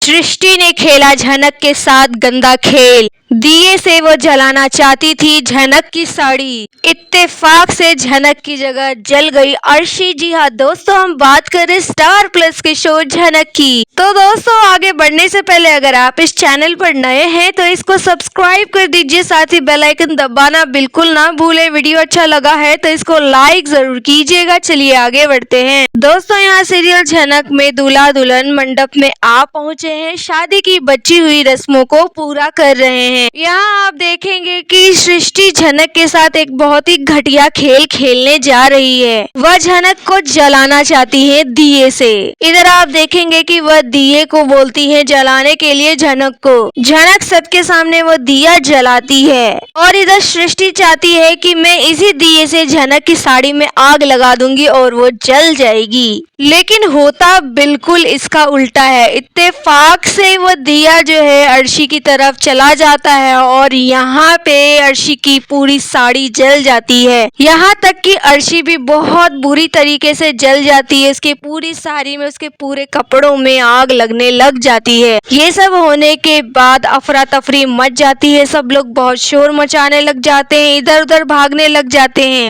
सृष्टि ने खेला झनक के साथ गंदा खेल। दिए से वो जलाना चाहती थी झनक की साड़ी। इत्तेफाक से झनक की जगह जल गई अर्शी। जी हाँ दोस्तों, हम बात कर रहे स्टार प्लस के शो झनक की। तो दोस्तों, आगे बढ़ने से पहले अगर आप इस चैनल पर नए हैं तो इसको सब्सक्राइब कर दीजिए, साथ ही बेल आइकन दबाना बिल्कुल ना भूले। वीडियो अच्छा लगा है तो इसको लाइक जरूर कीजिएगा। चलिए आगे बढ़ते हैं। दोस्तों, यहाँ सीरियल झनक में दूल्हा दुल्हन मंडप में आ पहुंचे हैं। शादी की बची हुई रस्मों को पूरा कर रहे हैं। यहाँ आप देखेंगे कि सृष्टि झनक के साथ एक बहुत ही घटिया खेल खेलने जा रही है। वह झनक को जलाना चाहती है दिए से। इधर आप देखेंगे कि वह दिए को बोलती है जलाने के लिए झनक को। झनक सबके सामने वो दिया जलाती है और इधर सृष्टि चाहती है कि मैं इसी दिए से झनक की साड़ी में आग लगा दूंगी और वो जल जाएगी। लेकिन होता बिल्कुल इसका उल्टा है। इत्तेफाक से वो दिया जो है अर्शी की तरफ चला जाता है और यहाँ पे अर्शी की पूरी साड़ी जल जाती है। यहाँ तक कि अर्शी भी बहुत बुरी तरीके से जल जाती है। उसकी पूरी साड़ी में, उसके पूरे कपड़ों में आग लगने लग जाती है। ये सब होने के बाद अफरा तफरी मच जाती है। सब लोग बहुत शोर मचाने लग जाते हैं, इधर उधर भागने लग जाते हैं।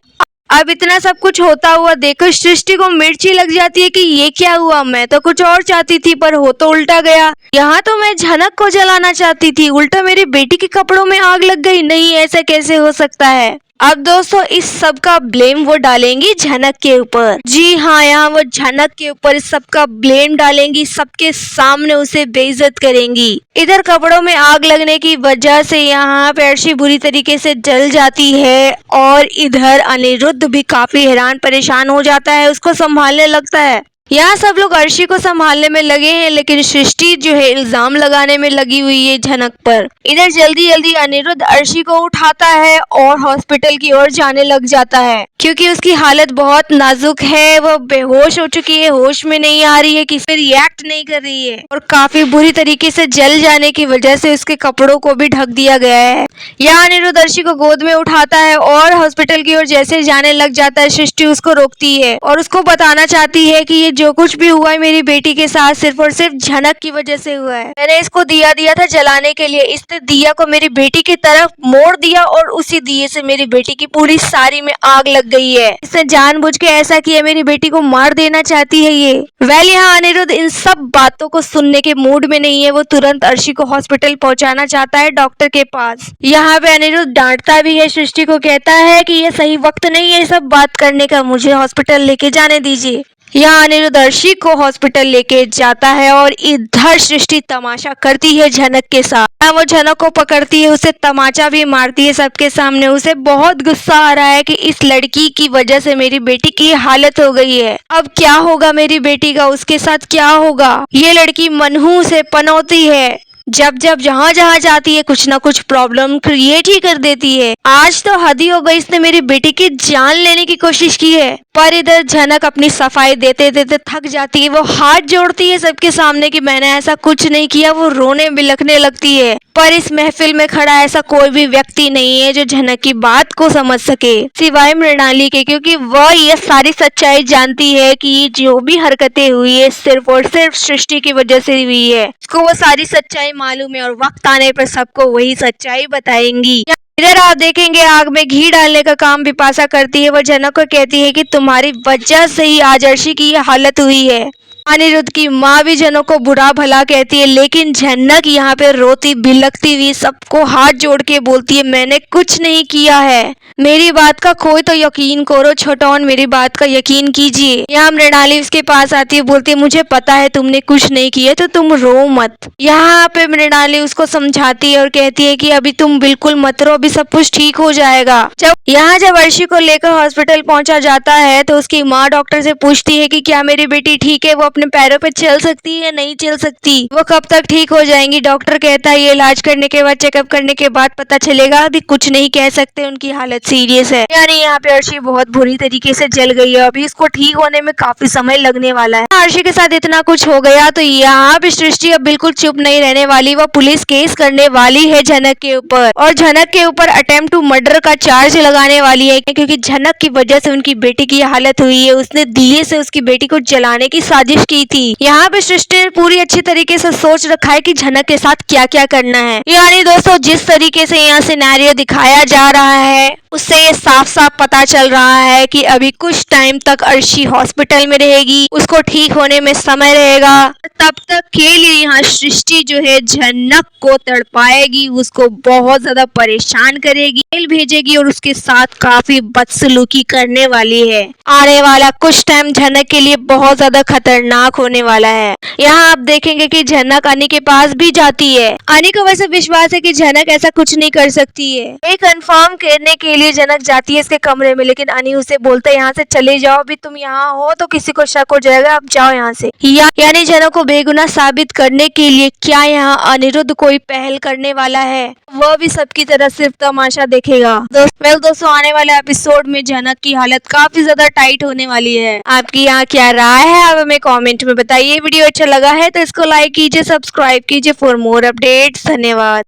अब इतना सब कुछ होता हुआ देखो सृष्टि को मिर्ची लग जाती है कि ये क्या हुआ, मैं तो कुछ और चाहती थी पर हो तो उल्टा गया। यहाँ तो मैं झनक को जलाना चाहती थी, उल्टा मेरी बेटी के कपड़ों में आग लग गई। नहीं, ऐसा कैसे हो सकता है। अब दोस्तों, इस सब का ब्लेम वो डालेंगी झनक के ऊपर। जी हाँ, यहाँ वो झनक के ऊपर इस सब का ब्लेम डालेंगी, सबके सामने उसे बेइज्जत करेंगी। इधर कपड़ों में आग लगने की वजह से यहाँ पे अर्शी बुरी तरीके से जल जाती है और इधर अनिरुद्ध भी काफी हैरान परेशान हो जाता है, उसको संभालने लगता है। यहाँ सब लोग अर्शी को संभालने में लगे हैं, लेकिन सृष्टि जो है इल्जाम लगाने में लगी हुई है झनक पर। इधर जल्दी जल्दी अनिरुद्ध अर्शी को उठाता है और हॉस्पिटल की ओर जाने लग जाता है, क्योंकि उसकी हालत बहुत नाजुक है। वह बेहोश हो चुकी है, होश में नहीं आ रही है, किसी पे रिएक्ट नहीं कर रही है और काफी बुरी तरीके से जल जाने की वजह से उसके कपड़ों को भी ढक दिया गया है। यहाँ अनिरुद्ध अर्शी को गोद में उठाता है और हॉस्पिटल की ओर जैसे जाने लग जाता है, सृष्टि उसको रोकती है और उसको बताना चाहती है कि ये जो कुछ भी हुआ है मेरी बेटी के साथ सिर्फ और सिर्फ झनक की वजह से हुआ है। मैंने इसको दिया था जलाने के लिए, इसने दिया को मेरी बेटी की तरफ मोड़ दिया और उसी दिए से मेरी बेटी की पूरी साड़ी में आग लग गई है। इसने जानबूझ के ऐसा किया, मेरी बेटी को मार देना चाहती है ये। यहाँ अनिरुद्ध इन सब बातों को सुनने के मूड में नहीं है। वो तुरंत अर्शी को हॉस्पिटल पहुंचाना चाहता है डॉक्टर के पास। यहाँ पे अनिरुद्ध डांटता भी है, सृष्टि को कहता है कि ये सही वक्त नहीं है सब बात करने का, मुझे हॉस्पिटल लेके जाने दीजिए। यहाँ अनिरुद्ध अर्शी को हॉस्पिटल लेके जाता है और इधर सृष्टि तमाशा करती है झनक के साथ। वो झनक को पकड़ती है, उसे तमाचा भी मारती है सबके सामने। उसे बहुत गुस्सा आ रहा है कि इस लड़की की वजह से मेरी बेटी की हालत हो गई है। अब क्या होगा मेरी बेटी का, उसके साथ क्या होगा। ये लड़की मनहू से पनौती है, जब जहाँ जाती है कुछ ना कुछ प्रॉब्लम क्रिएट ही कर देती है। आज तो हद ही हो गई, इसने मेरी बेटी की जान लेने की कोशिश की है। पर इधर झनक अपनी सफाई देते देते थक जाती है। वो हाथ जोड़ती है सबके सामने कि मैंने ऐसा कुछ नहीं किया। वो रोने बिलखने लगती है, पर इस महफिल में खड़ा ऐसा कोई भी व्यक्ति नहीं है जो झनक की बात को समझ सके सिवाय मृणाली के, क्योंकि वह ये सारी सच्चाई जानती है कि जो भी हरकतें हुई है सिर्फ और सिर्फ सृष्टि की वजह से हुई है। उसको वो सारी सच्चाई मालूम है और वक्त आने पर सबको वही सच्चाई बताएंगी। इधर आप देखेंगे आग में घी डालने का काम बिपाशा करती है। वो झनक को कहती है कि तुम्हारी वजह से ही आज अर्शी की ये हालत हुई है। अनिरुद्ध की माँ भी झनक को बुरा भला कहती है, लेकिन झनक यहाँ पे रोती बिलखती हुई सबको हाथ जोड़ के बोलती है मैंने कुछ नहीं किया है, मेरी बात का कोई तो यकीन करो छोटौन, मेरी बात का यकीन कीजिए। यहाँ मृणाली उसके पास आती है, बोलती है मुझे पता है तुमने कुछ नहीं किया तो तुम रो मत। यहाँ पे मृणाली उसको समझाती है और कहती है कि अभी तुम बिल्कुल मत रो, अभी सब कुछ ठीक हो जाएगा। जब अर्शी को लेकर हॉस्पिटल पहुंचा जाता है तो उसकी माँ डॉक्टर से पूछती है कि क्या मेरी बेटी ठीक है, वो अपने पैरों पे चल सकती है या नहीं चल सकती, वो कब तक ठीक हो जाएंगी। डॉक्टर कहता है ये इलाज करने के बाद, चेकअप करने के बाद पता चलेगा, अभी कुछ नहीं कह सकते, उनकी हालत सीरियस है। यानी यहाँ पे अर्शी बहुत बुरी तरीके से जल गई है, अभी इसको ठीक होने में काफी समय लगने वाला है। अर्शी के साथ इतना कुछ हो गया तो यहाँ पे सृष्टि अब बिल्कुल चुप नहीं रहने वाली। वो पुलिस केस करने वाली है झनक के ऊपर और झनक के ऊपर अटेम्प्ट टू मर्डर का चार्ज लगाने वाली है, क्योंकि झनक की वजह से उनकी बेटी की हालत हुई है। उसने दिए से उसकी बेटी को जलाने की साजिश कोशिश की थी। यहाँ पे सृष्टि ने पूरी अच्छी तरीके से सोच रखा है कि झनक के साथ क्या क्या करना है। यानी दोस्तों जिस तरीके से यहाँ सिनेरियो दिखाया जा रहा है उससे ये साफ साफ पता चल रहा है कि अभी कुछ टाइम तक अर्शी हॉस्पिटल में रहेगी, उसको ठीक होने में समय रहेगा। तब तक के लिए यहाँ सृष्टि जो है झनक को तड़पाएगी, उसको बहुत ज्यादा परेशान करेगी, मेल भेजेगी और उसके साथ काफी बदसलूकी करने वाली है। आने वाला कुछ टाइम झनक के लिए बहुत ज्यादा खतरनाक होने वाला है। यहाँ आप देखेंगे कि झनक अनी के पास भी जाती है। अनी को वैसे विश्वास है कि झनक ऐसा कुछ नहीं कर सकती है। ये कंफर्म करने के लिए झनक जाती है इसके कमरे में, लेकिन अनी उसे बोलता है यहाँ से चले जाओ, अभी तुम यहाँ हो तो किसी को शक हो जाएगा, अब जाओ यहाँ से। यानी झनक को बेगुनाह साबित करने के लिए क्या यहाँ अनिरुद्ध कोई पहल करने वाला है? वह भी सबकी तरह सिर्फ तमाशा देखेगा। दोस्तों आने वाले एपिसोड में झनक की हालत काफी ज्यादा टाइट होने वाली है। आपकी यहाँ क्या राय है आप हमें कमेंट में बताइए। वीडियो अच्छा लगा है तो इसको लाइक कीजिए, सब्सक्राइब कीजिए फॉर मोर अपडेट्स। धन्यवाद।